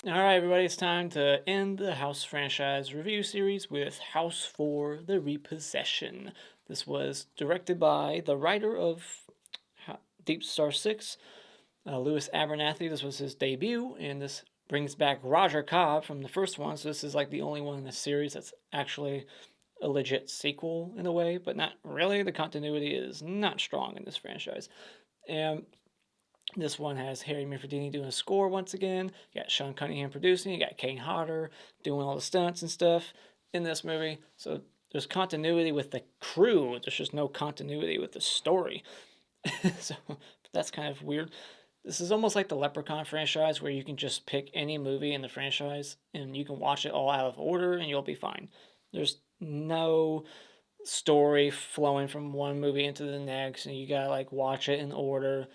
Alright, everybody, it's time to end the House franchise review series with House IV the Repossession. This was directed by the writer of Deep Star 6, Lewis Abernathy. This was his debut, and this brings back Roger Cobb from the first one, so this is like the only one in the series that's actually a legit sequel in a way, but not really. The continuity is not strong in this franchise. And this one has Harry Manfredini doing a score once again. You got Sean Cunningham producing. You got Kane Hodder doing all the stunts and stuff in this movie. So there's continuity with the crew. There's just no continuity with the story. So that's kind of weird. This is almost like the Leprechaun franchise where you can just pick any movie in the franchise and you can watch it all out of order and you'll be fine. There's no story flowing from one movie into the next and you gotta like watch it in order.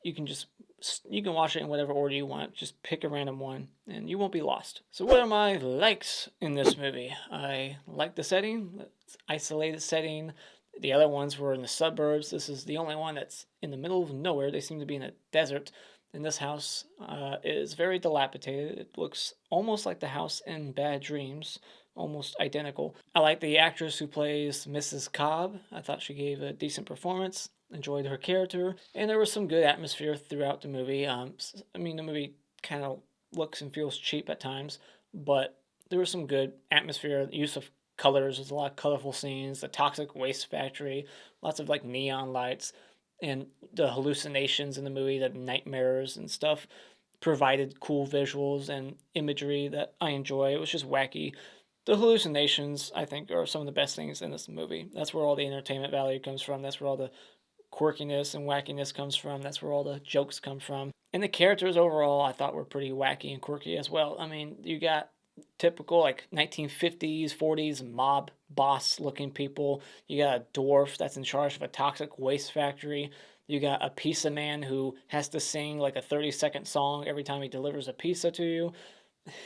You can watch it in whatever order you want. Just pick a random one and you won't be lost. So what are my likes in this movie? I like the setting. It's isolated setting. The other ones were in the suburbs. This is the only one that's in the middle of nowhere. They seem to be in a desert. And this house is very dilapidated. It looks almost like the house in Bad Dreams, almost identical. I like the actress who plays Mrs. Cobb. I thought she gave a decent performance. Enjoyed her character, and there was some good atmosphere throughout the movie. The movie kind of looks and feels cheap at times, but there was some good atmosphere. Use of colors. There's a lot of colorful scenes. The toxic waste factory. Lots of like neon lights, and the hallucinations in the movie, the nightmares and stuff, provided cool visuals and imagery that I enjoy. It was just wacky. The hallucinations, I think, are some of the best things in this movie. That's where all the entertainment value comes from. That's where all the quirkiness and wackiness comes from. That's where all the jokes come from. And the characters overall, I thought were pretty wacky and quirky as well. I mean, you got typical like 1950s, 40s mob boss looking people. You got a dwarf that's in charge of a toxic waste factory. You got a pizza man who has to sing like a 30-second song every time he delivers a pizza to you.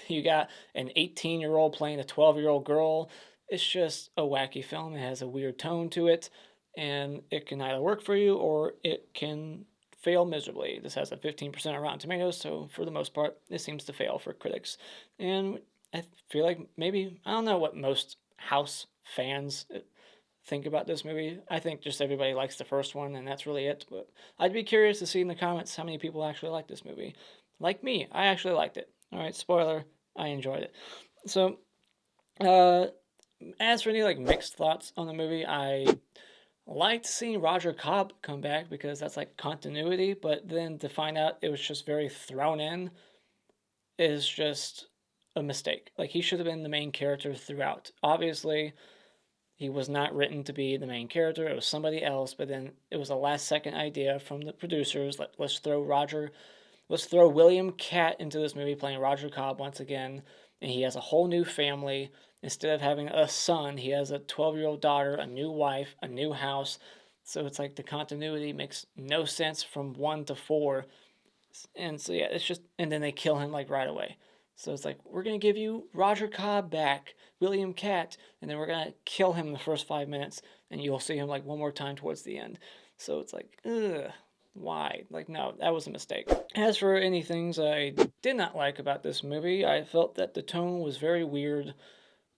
You got an 18-year-old playing a 12-year-old girl. It's just a wacky film. It has a weird tone to it, and it can either work for you or it can fail miserably. This has a 15% on Rotten Tomatoes, so for the most part, it seems to fail for critics. And I feel like maybe, I don't know what most House fans think about this movie. I think just everybody likes the first one, and that's really it. But I'd be curious to see in the comments how many people actually like this movie. Like me, I actually liked it. All right, spoiler, I enjoyed it. So, as for any like mixed thoughts on the movie, I liked seeing Roger Cobb come back because that's like continuity, but then to find out it was just very thrown in is just a mistake. Like he should have been the main character throughout. Obviously, he was not written to be the main character. It was somebody else, but then it was a last second idea from the producers. Let's throw William Katt into this movie playing Roger Cobb once again, and he has a whole new family. Instead of having a son, he has a 12-year-old daughter, a new wife, a new house. So it's like the continuity makes no sense from 1 to 4. And so yeah, it's just, and then they kill him like right away. So it's like, we're going to give you Roger Cobb back, William Katt, and then we're going to kill him in the first 5 minutes, and you'll see him like one more time towards the end. So it's like, ugh, why? Like, no, that was a mistake. As for any things I did not like about this movie, I felt that the tone was very weird.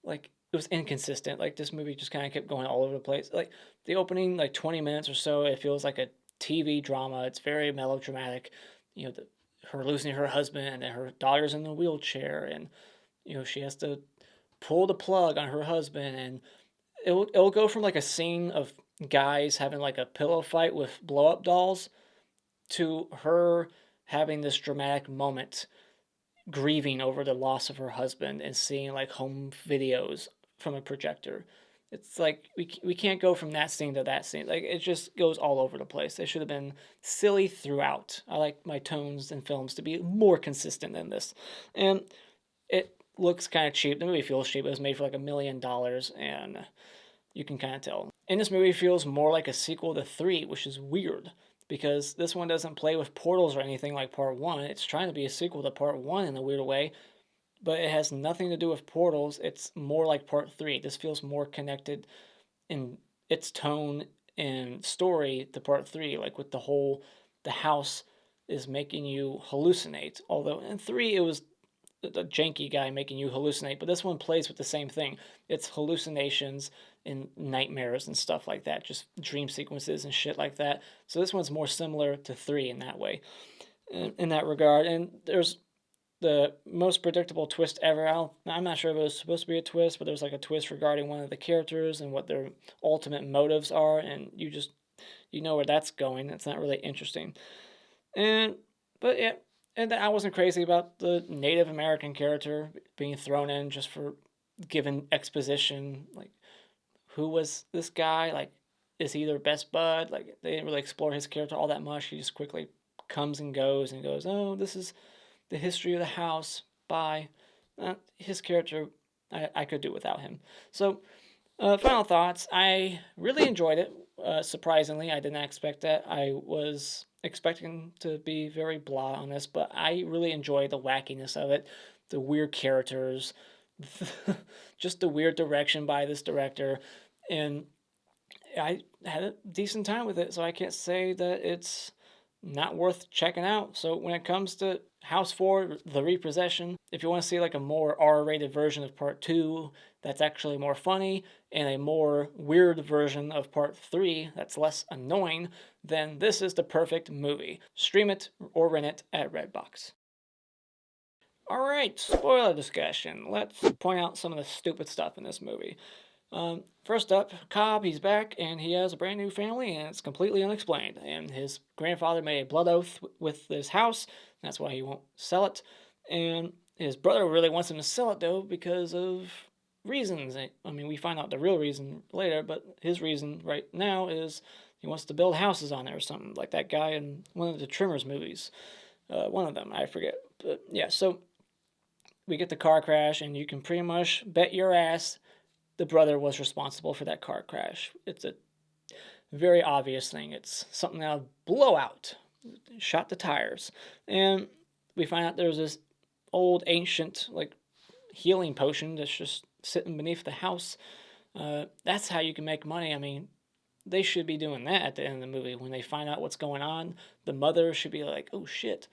Like, it was inconsistent. Like, this movie just kind of kept going all over the place. Like, the opening, like, 20 minutes or so, it feels like a TV drama. It's very melodramatic. You know, her losing her husband, and then her daughter's in the wheelchair, and, you know, she has to pull the plug on her husband, and it'll go from, like, a scene of guys having, like, a pillow fight with blow-up dolls to her having this dramatic moment grieving over the loss of her husband and seeing like home videos from a projector. It's like we can't go from that scene to that scene. Like it just goes all over the place. It should have been silly throughout. I like my tones in films to be more consistent than this. And it looks kind of cheap. The movie feels cheap. It was made for like $1 million, and you can kind of tell. And this movie feels more like a sequel to 3, which is weird because this one doesn't play with portals or anything like part 1. It's trying to be a sequel to part 1 in a weird way, but it has nothing to do with portals. It's more like part 3. This feels more connected in its tone and story to part 3, like with the house is making you hallucinate. Although in 3 it was the janky guy making you hallucinate, but this one plays with the same thing. It's hallucinations and nightmares and stuff like that, just dream sequences and shit like that. So this one's more similar to 3 in that way, in that regard. And there's the most predictable twist ever. I'm not sure if it was supposed to be a twist, but there's like a twist regarding one of the characters and what their ultimate motives are, and you know where that's going. It's not really interesting. But yeah, and I wasn't crazy about the Native American character being thrown in just for given exposition. Like, who was this guy? Like, is he their best bud? Like, they didn't really explore his character all that much. He just quickly comes and goes, oh, this is the history of the house. Bye. His character, I could do without him. So, final thoughts. I really enjoyed it. Surprisingly, I did not expect that. I was expecting to be very blah on this, but I really enjoyed the wackiness of it, the weird characters, just the weird direction by this director, and I had a decent time with it, so I can't say that it's not worth checking out. So when it comes to House 4, The Repossession, if you want to see like a more R-rated version of Part 2 that's actually more funny, and a more weird version of Part 3 that's less annoying, then this is the perfect movie. Stream it or rent it at Redbox. Alright, spoiler discussion. Let's point out some of the stupid stuff in this movie. First up, Cobb, he's back, and he has a brand new family, and it's completely unexplained. And his grandfather made a blood oath with this house, that's why he won't sell it. And his brother really wants him to sell it, though, because of reasons. I mean, we find out the real reason later, but his reason right now is he wants to build houses on there or something, like that guy in one of the Trimmers movies. One of them, I forget. But yeah, so we get the car crash, and you can pretty much bet your ass the brother was responsible for that car crash. It's a very obvious thing. It's something out of Blowout. Shot the tires. And we find out there's this old ancient like healing potion that's just sitting beneath the house. That's how you can make money. I mean, they should be doing that at the end of the movie. When they find out what's going on, the mother should be like, oh shit,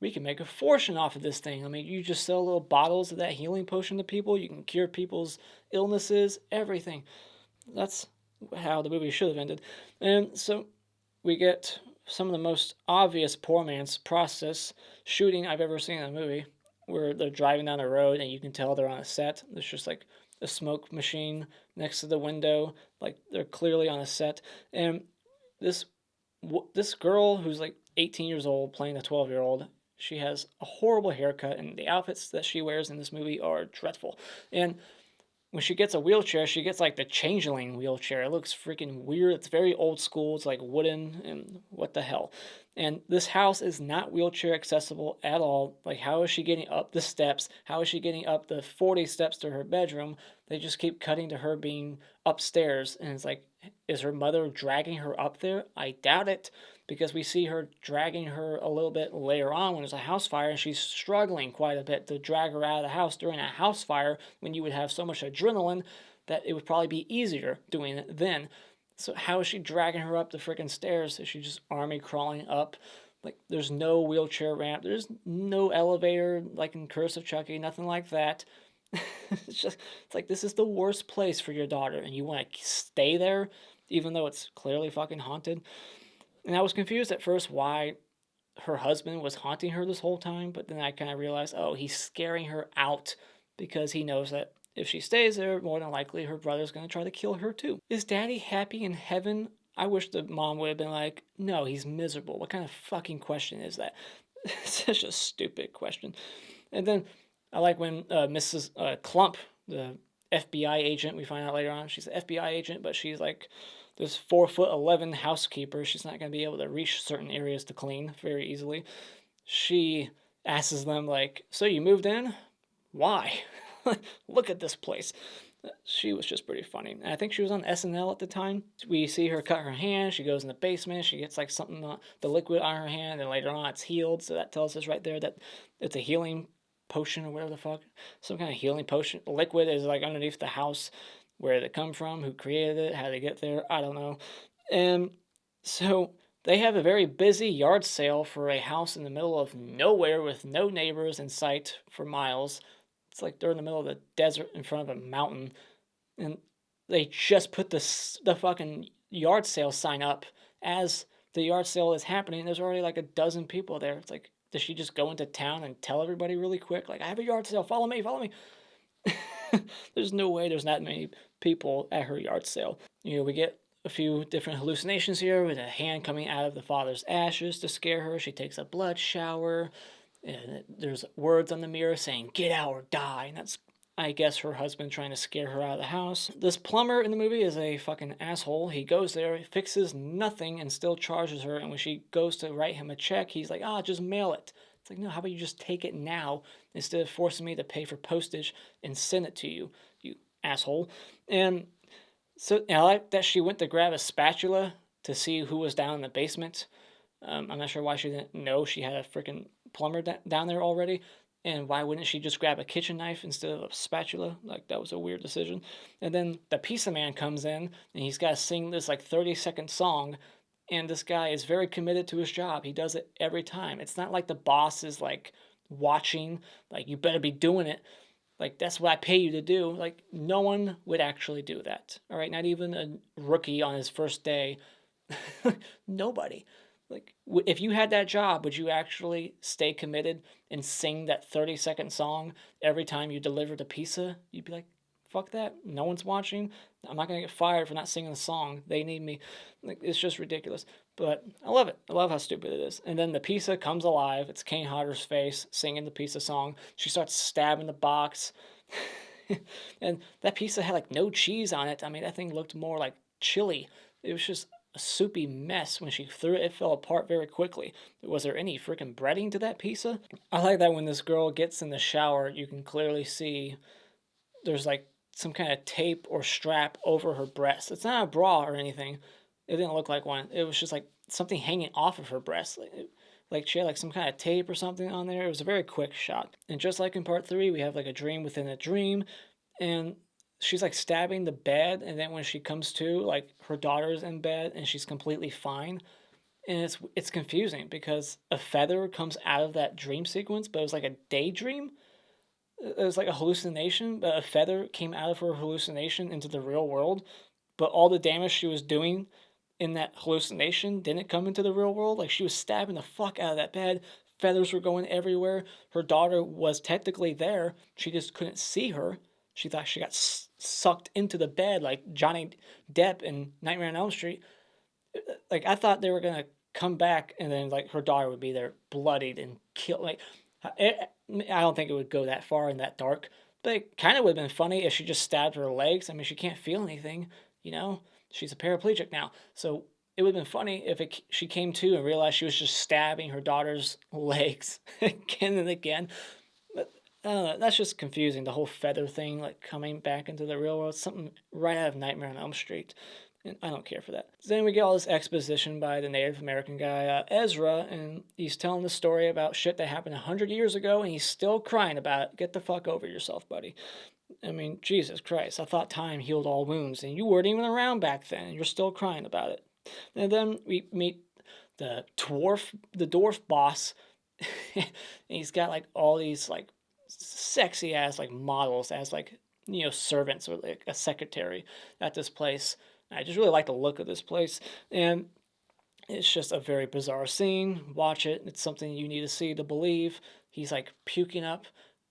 we can make a fortune off of this thing. I mean, you just sell little bottles of that healing potion to people. You can cure people's illnesses, everything. That's how the movie should have ended. And so we get some of the most obvious poor man's process shooting I've ever seen in a movie, where they're driving down the road and you can tell they're on a set. There's just like a smoke machine next to the window, like they're clearly on a set. And this girl who's like 18 years old playing a 12-year-old, she has a horrible haircut, and the outfits that she wears in this movie are dreadful. And when she gets a wheelchair, she gets like the changeling wheelchair. It looks freaking weird. It's very old school. It's like wooden, and what the hell. And this house is not wheelchair accessible at all. Like, how is she getting up the steps? How is she getting up the 40 steps to her bedroom? They just keep cutting to her being upstairs, and it's like, is her mother dragging her up there? I doubt it, because we see her dragging her a little bit later on when there's a house fire, and she's struggling quite a bit to drag her out of the house during a house fire when you would have so much adrenaline that it would probably be easier doing it then. So how is she dragging her up the freaking stairs? Is she just army crawling up? Like, there's no wheelchair ramp. There's no elevator like in Curse of Chucky, nothing like that. It's like, this is the worst place for your daughter, and you want to stay there even though it's clearly fucking haunted. And I was confused at first why her husband was haunting her this whole time, but then I kind of realized, oh, he's scaring her out because he knows that if she stays there, more than likely her brother's going to try to kill her too. Is Daddy happy in heaven? I wish the mom would have been like, no, he's miserable. What kind of fucking question is that? Such a stupid question. And then I like when Mrs. Clump, the FBI agent, we find out later on, she's an FBI agent, but she's like this 4'11" housekeeper. She's not going to be able to reach certain areas to clean very easily. She asks them, like, so you moved in? Why? Look at this place. She was just pretty funny. And I think she was on SNL at the time. We see her cut her hand. She goes in the basement. She gets like something, the liquid on her hand, and later on it's healed. So that tells us right there that it's a healing potion or whatever the fuck. Some kind of healing potion. The liquid is like underneath the house. Where did it come from? Who created it? How did it get there? I don't know. And so They have a very busy yard sale for a house in the middle of nowhere with no neighbors in sight for miles. It's like they're in the middle of the desert in front of a mountain, and they just put the fucking yard sale sign up as the yard sale is happening. There's already like a dozen people there. It's like, does she just go into town and tell everybody really quick, like, I have a yard sale, follow me, follow me? There's no way there's that many people at her yard sale. We get a few different hallucinations here with a hand coming out of the father's ashes to scare her. She takes a blood shower. And there's words on the mirror saying, get out or die. And that's, I guess, her husband trying to scare her out of the house. This plumber in the movie is a fucking asshole. He goes there, fixes nothing, and still charges her. And when she goes to write him a check, he's like, just mail it. It's like, no, how about you just take it now instead of forcing me to pay for postage and send it to you, you asshole. And so I like that she went to grab a spatula to see who was down in the basement. I'm not sure why she didn't know she had a freaking plumber down there already. And why wouldn't she just grab a kitchen knife instead of a spatula? Like, that was a weird decision. And then the pizza man comes in, and he's got to sing this, like, 30-second song. And this guy is very committed to his job. He does it every time. It's not like the boss is, like, watching, like, you better be doing it. Like, that's what I pay you to do. Like, no one would actually do that. All right? Not even a rookie on his first day. Nobody. Like, if you had that job, would you actually stay committed and sing that 30-second song every time you delivered a pizza? You'd be like, fuck that. No one's watching. I'm not going to get fired for not singing the song. They need me. Like, it's just ridiculous. But I love it. I love how stupid it is. And then the pizza comes alive. It's Kane Hodder's face singing the pizza song. She starts stabbing the box. And that pizza had like no cheese on it. I mean, that thing looked more like chili. It was just a soupy mess. When she threw it, it fell apart very quickly. Was there any freaking breading to that pizza? I like that when this girl gets in the shower, you can clearly see there's like some kind of tape or strap over her breast. It's not a bra or anything. It didn't look like one. It was just like something hanging off of her breast. Like she had like some kind of tape or something on there. It was a very quick shot. And just like in part 3, we have like a dream within a dream. And she's like stabbing the bed. And then when she comes to, like her daughter's in bed and she's completely fine. And it's confusing because a feather comes out of that dream sequence, but it was like a daydream. It was like a hallucination, but a feather came out of her hallucination into the real world. But all the damage she was doing in that hallucination didn't come into the real world. Like, she was stabbing the fuck out of that bed. Feathers were going everywhere. Her daughter was technically there. She just couldn't see her. She thought she got sucked into the bed like Johnny Depp in Nightmare on Elm Street. Like, I thought they were gonna come back and then like her daughter would be there bloodied and killed. Like, I don't think it would go that far and that dark. But it kind of would have been funny if she just stabbed her legs. I mean, she can't feel anything, you know? She's a paraplegic now. So it would have been funny if she came to and realized she was just stabbing her daughter's legs again and again. But I don't know, that's just confusing. The whole feather thing, like coming back into the real world, something right out of Nightmare on Elm Street. And I don't care for that. So then we get all this exposition by the Native American guy, Ezra, and he's telling the story about shit that happened 100 years ago, and he's still crying about it. Get the fuck over yourself, buddy. I mean, Jesus Christ, I thought time healed all wounds, and you weren't even around back then, and you're still crying about it. And then we meet the dwarf boss, and he's got like all these like sexy ass like models as like, servants or like a secretary at this place. I just really like the look of this place, and it's just a very bizarre scene. Watch it. It's something you need to see to believe. He's like puking up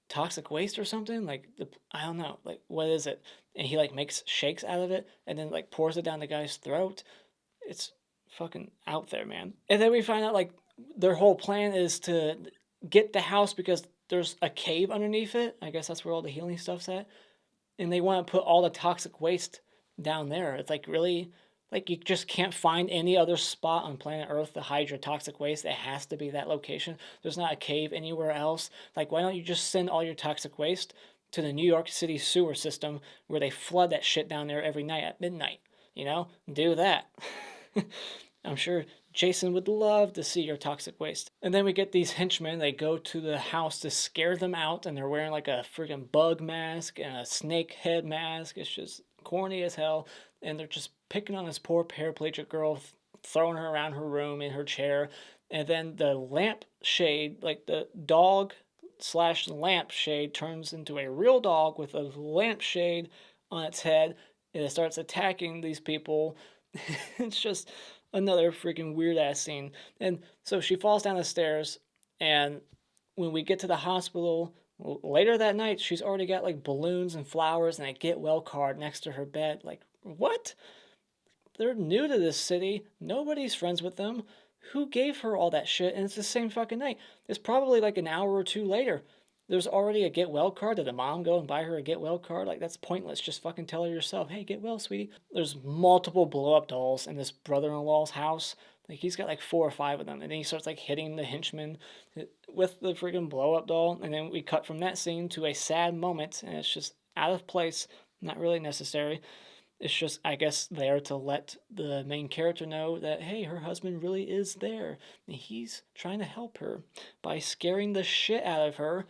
toxic waste or something. Like, I don't know. Like, what is it? And he like makes shakes out of it and then like pours it down the guy's throat. It's fucking out there, man. And then we find out like their whole plan is to get the house because there's a cave underneath it. I guess that's where all the healing stuff's at. And they want to put all the toxic waste down there. It's like, really, like, you just can't find any other spot on planet Earth to hide your toxic waste. It has to be that location. There's not a cave anywhere else. Like, why don't you just send all your toxic waste to the New York City sewer system where they flood that shit down there every night at midnight? Do that. I'm sure Jason would love to see your toxic waste. And then we get these henchmen. They go to the house to scare them out, and they're wearing like a freaking bug mask and a snake head mask. It's just corny as hell. And they're just picking on this poor paraplegic girl, throwing her around her room in her chair. And then the lampshade, like the dog slash lampshade, turns into a real dog with a lampshade on its head, and it starts attacking these people. It's just another freaking weird ass scene. And so she falls down the stairs, and when we get to the hospital later that night, she's already got like balloons and flowers and a get well card next to her bed. Like, what? They're new to this city. Nobody's friends with them. Who gave her all that shit? And it's the same fucking night. It's probably like an hour or two later. There's already a get well card. Did the mom go and buy her a get well card? Like, that's pointless. Just fucking tell her yourself, hey, get well, sweetie. There's multiple blow up dolls in this brother-in-law's house. Like, he's got like 4 or 5 of them. And then he starts like hitting the henchman with the freaking blow up doll. And then we cut from that scene to a sad moment. And it's just out of place. Not really necessary. It's just, I guess, there to let the main character know that, hey, her husband really is there. And he's trying to help her by scaring the shit out of her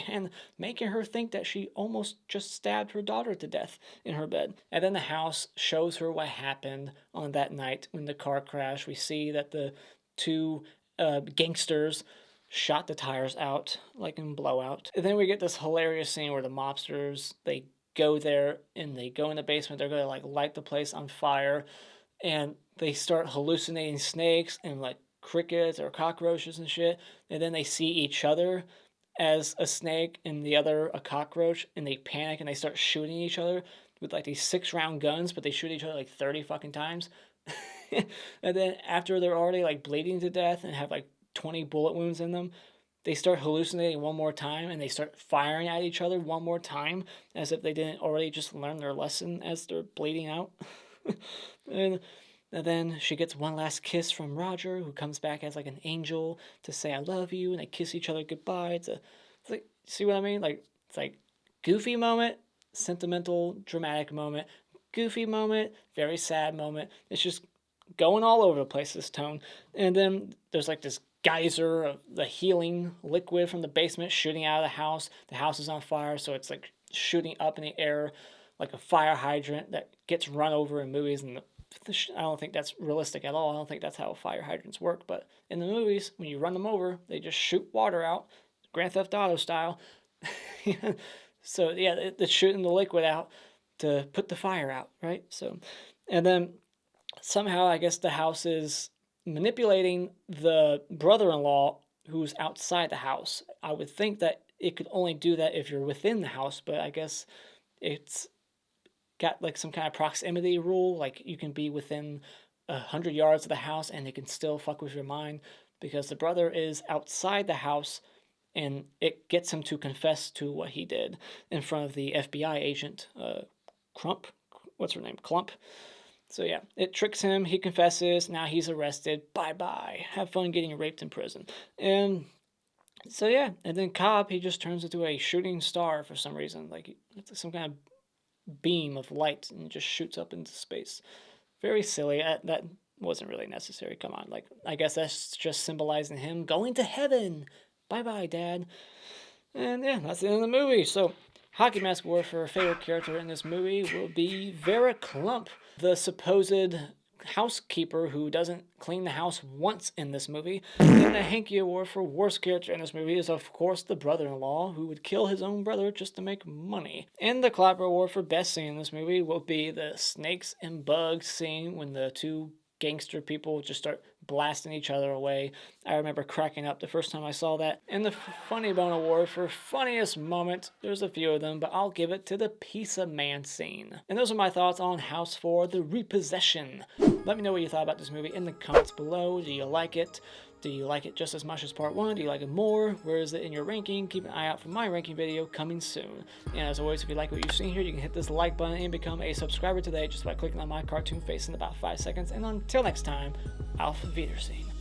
and making her think that she almost just stabbed her daughter to death in her bed. And then the house shows her what happened on that night when the car crashed. We see that the 2 gangsters shot the tires out, like in Blowout. And then we get this hilarious scene where the mobsters, they go there and they go in the basement. They're going to like light the place on fire, and they start hallucinating snakes and like crickets or cockroaches and shit. And then they see each other as a snake and the other a cockroach, and they panic and they start shooting each other with like these 6-round guns, but they shoot each other like 30 fucking times. And then after they're already like bleeding to death and have like 20 bullet wounds in them, they start hallucinating one more time, and they start firing at each other one more time, as if they didn't already just learn their lesson as they're bleeding out. and then she gets one last kiss from Roger, who comes back as like an angel to say I love you, and they kiss each other goodbye. It's like, see what I mean? Like, it's like goofy moment, sentimental, dramatic moment, goofy moment, very sad moment. It's just going all over the place, this tone. And then there's like this geyser of the healing liquid from the basement shooting out of the house. The house is on fire, so it's like shooting up in the air like a fire hydrant that gets run over in movies. And I don't think that's realistic at all. I don't think that's how fire hydrants work. But in the movies, when you run them over, they just shoot water out, Grand Theft Auto style. So yeah, they're shooting the liquid out to put the fire out, right? So, and then somehow I guess the house is manipulating the brother-in-law who's outside the house. I would think that it could only do that if you're within the house, but I guess it's got like some kind of proximity rule, like you can be within 100 yards of the house and it can still fuck with your mind, because the brother is outside the house and it gets him to confess to what he did in front of the FBI agent, Clump. So yeah, it tricks him, he confesses, now he's arrested, bye-bye, have fun getting raped in prison. And so yeah, and then Cobb, he just turns into a shooting star for some reason, like it's some kind of beam of light and just shoots up into space. Very silly, that wasn't really necessary, come on, like, I guess that's just symbolizing him going to heaven, bye-bye, Dad. And yeah, that's the end of the movie. So, Hockey Mask Warfare favorite character in this movie will be Vera Klump, the supposed housekeeper who doesn't clean the house once in this movie. And the Hanky Award for worst character in this movie is, of course, the brother-in-law who would kill his own brother just to make money. And the Clapper Award for best scene in this movie will be the snakes and bugs scene when the 2 gangster people just start blasting each other away. I remember cracking up the first time I saw that. And the Funny Bone Award for funniest moment, there's a few of them, but I'll give it to the Pizza Man scene. And those are my thoughts on House 4 the Repossession. Let me know what you thought about this movie in the comments below. Do you like it? Do you like it just as much as part 1? Do you like it more? Where is it in your ranking? Keep an eye out for my ranking video coming soon. And as always, if you like what you've seen here, you can hit this like button and become a subscriber today just by clicking on my cartoon face in about 5 seconds. And until next time, auf Wiedersehen.